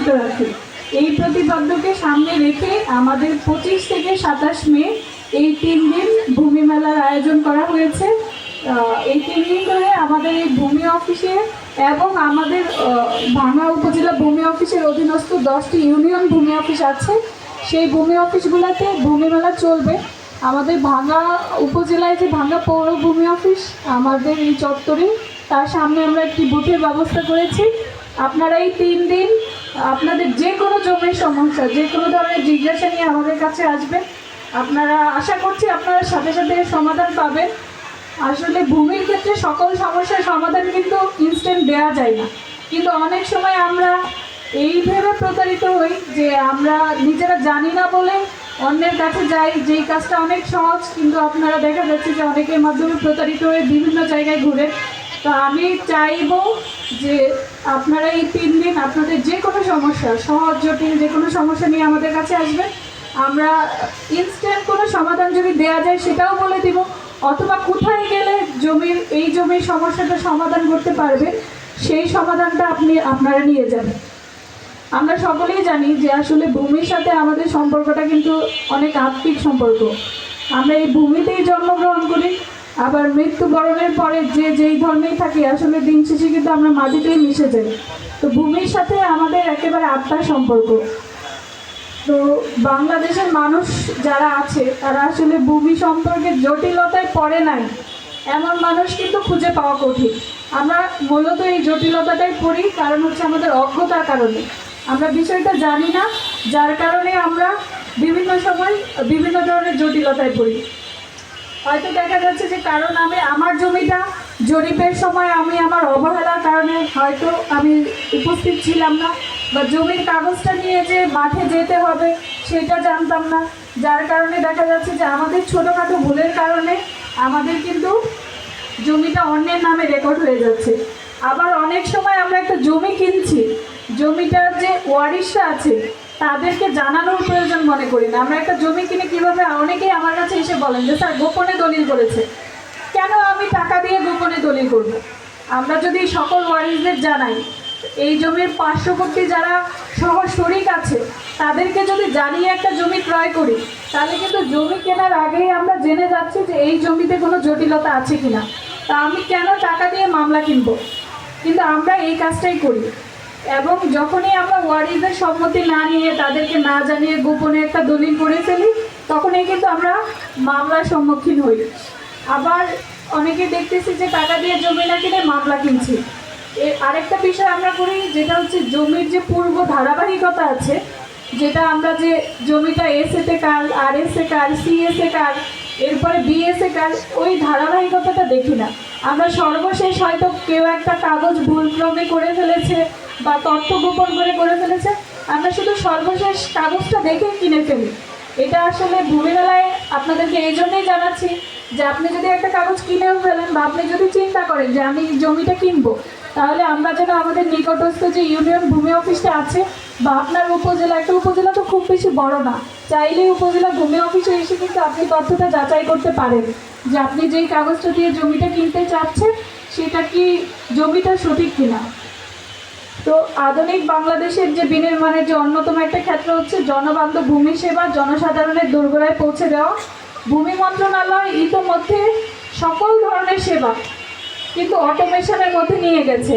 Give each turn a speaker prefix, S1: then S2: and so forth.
S1: অব্যাহত রাখে। এই প্রতিপাদ্যকে সামনে রেখে আমাদের 25 থেকে 27 মে এই 3 দিন ভূমি মেলার আয়োজন করা হয়েছে। এই 3 দিন ধরে আমাদের এই ভূমি অফিসে এবং আমাদের ভাঙ্গা উপজেলা ভূমি অফিসের অধীনস্থ 10টি ইউনিয়ন ভূমি অফিস আছে। সেই ভূমি অফিসগুলোতে ভূমি মেলা চলবে। আমাদের ভাঙ্গা উপজেলায় যে ভাঙ্গা পৌর ভূমি অফিস আমাদের এই চত্বরে, তার সামনে আমরা একটি বুথের ব্যবস্থা করেছি। আপনারা এই 3 দিন আপনাদের যে কোনো জমির সমস্যা, যে কোনো ধরনের জিজ্ঞাসা নিয়ে আমাদের কাছে আসবেন। আপনারা আশা করছি আপনারা সাথে সাথে সমাধান পাবেন। আসলে ভূমির ক্ষেত্রে সকল সমস্যার সমাধান কিন্তু ইনস্ট্যান্ট দেওয়া যায় না, কিন্তু অনেক সময় আমরা এইভাবে প্রতারিত হই যে আমরা নিজেরা জানি না বলে অন্যের কাছে যাই, যেই কাজটা অনেক সহজ, কিন্তু আপনারা দেখা যাচ্ছে যে অনেকের মাধ্যমে প্রতারিত হয়ে বিভিন্ন জায়গায় ঘুরে। তো আমি চাইবো যে আপনারা এই 3 দিন আপনাদের যে কোনো সমস্যা, সহজ জটিল যে কোনো সমস্যা নিয়ে আমাদের কাছে আসবেন। আমরা ইনস্ট্যান্ট কোনো সমাধান যদি দেওয়া যায় সেটাও বলে দিব, অথবা কোথায় গেলে জমির সমস্যাটা সমাধান করতে পারবে সেই সমাধানটা আপনারা নিয়ে যাবেন। আমরা সকলেই জানি যে আসলে ভূমির সাথে আমাদের সম্পর্কটা কিন্তু অনেক আত্মিক সম্পর্ক। আমরা এই ভূমিতেই জন্মগ্রহণ করি, আবার মৃত্যুবরণের পরে যেই ধর্মেই থাকি আসলে দিন শেষে কিন্তু আমরা মাটিতেই মিশে যাই। তো ভূমির সাথে আমাদের একেবারে আত্মার সম্পর্ক। তো বাংলাদেশের মানুষ যারা আছে তারা আসলে ভূমি সম্পর্কে জটিলতায় পড়ে নাই এমন মানুষ কিন্তু খুঁজে পাওয়া কঠিন। আমরা মূলত এই জটিলতাটাই পড়ি, কারণ হচ্ছে আমাদের অজ্ঞতার কারণে। আমরা বিষয়টা জানি না, যার কারণে আমরা বিভিন্ন সময় বিভিন্ন ধরনের জটিলতায় পড়ি। হয়তো দেখা যাচ্ছে যে কারণ আমার জমিটা জরিপের সময় আমি আমার অবহেলার কারণে হয়তো আমি উপস্থিত ছিলাম না, বা জমির কাগজটা নিয়ে যে মাঠে যেতে হবে সেটা জানতাম না, যার কারণে দেখা যাচ্ছে যে আমাদের ছোটোখাটো ভুলের কারণে আমাদের কিন্তু জমিটা অন্যের নামে রেকর্ড হয়ে যাচ্ছে। আবার অনেক সময় আমরা একটা জমি কিনছি, জমিটার যে ওয়ারিশরা আছে তাদেরকে জানানোর প্রয়োজন মনে করি না। আমরা একটা জমি কিনে কীভাবে, অনেকেই আমার কাছে এসে বলেন যে স্যার গোপনে দলিল করেছে। কেন আমি টাকা দিয়ে গোপনে দলিল করব? আমরা যদি সকল ওয়ারিশদের জানাই, এই জমির পার্শ্ববর্তী যারা সহ শরিক আছে তাদেরকে যদি জানিয়ে একটা জমি ক্রয় করি, তাহলে কিন্তু জমি কেনার আগেই আমরা জেনে যাচ্ছি যে এই জমিতে কোনো জটিলতা আছে কিনা। তা আমি কেন টাকা দিয়ে মামলা কিনবো? কিন্তু আমরা এই কাজটাই করি, এবং যখনই আমরা ওয়ারিশদের সম্মতি না নিয়ে তাদেরকে না জানিয়ে গোপনে একটা দলিল করে ফেলি, তখনই কিন্তু আমরা মামলার সম্মুখীন হই। আবার অনেকে দেখতেছি যে টাকা দিয়ে জমি না কিনে মামলা কিনছি। আরেকটা বিষয় আমরা করি, যেটা হচ্ছে জমির যে পূর্ব ধারাবাহিকতা আছে, যেটা আমরা যে জমিটা এসএতে কার, আরএসএ কার, সিএসএ কার, এরপরে বিএসএ কার, ওই ধারাবাহিকতাটা দেখি না। আমরা সর্বশেষ হয়তো কেউ একটা কাগজ ভুলক্রমে করে ফেলেছে বা তথ্য গোপন করে ফেলেছে, আমরা শুধু সর্বশেষ কাগজটা দেখে কিনে ফেলি। এটা আসলে ভূমি মেলায় আপনাদেরকে এই জন্যই জানাচ্ছি যে আপনি যদি একটা কাগজ কিনেও ফেলেন বা আপনি যদি চিন্তা করেন যে আমি জমিটা কিনবো, তাহলে আমরা যেন আমাদের নিকটস্থ যে ইউনিয়ন ভূমি অফিসটা আছে বা আপনার উপজেলা, একটা উপজেলা তো খুব বেশি বড় না, চাইলেই উপজেলা ভূমি অফিসে এসে কিন্তু আপনি তথ্যটা যাচাই করতে পারেন যে আপনি যেই কাগজটা দিয়ে জমিটা কিনতে চাচ্ছেন সেটা কি জমিটা সঠিক কিনা। তো আধুনিক বাংলাদেশের যে বিনির্মাণের যে অন্যতম একটা ক্ষেত্র হচ্ছে জনবান্ধব ভূমি সেবা জনসাধারণের দোরগোড়ায় পৌঁছে দেওয়া। ভূমি মন্ত্রণালয় ইতোমধ্যে সকল ধরনের সেবা কিন্তু অটোমেশনের মধ্যে নিয়ে গেছে,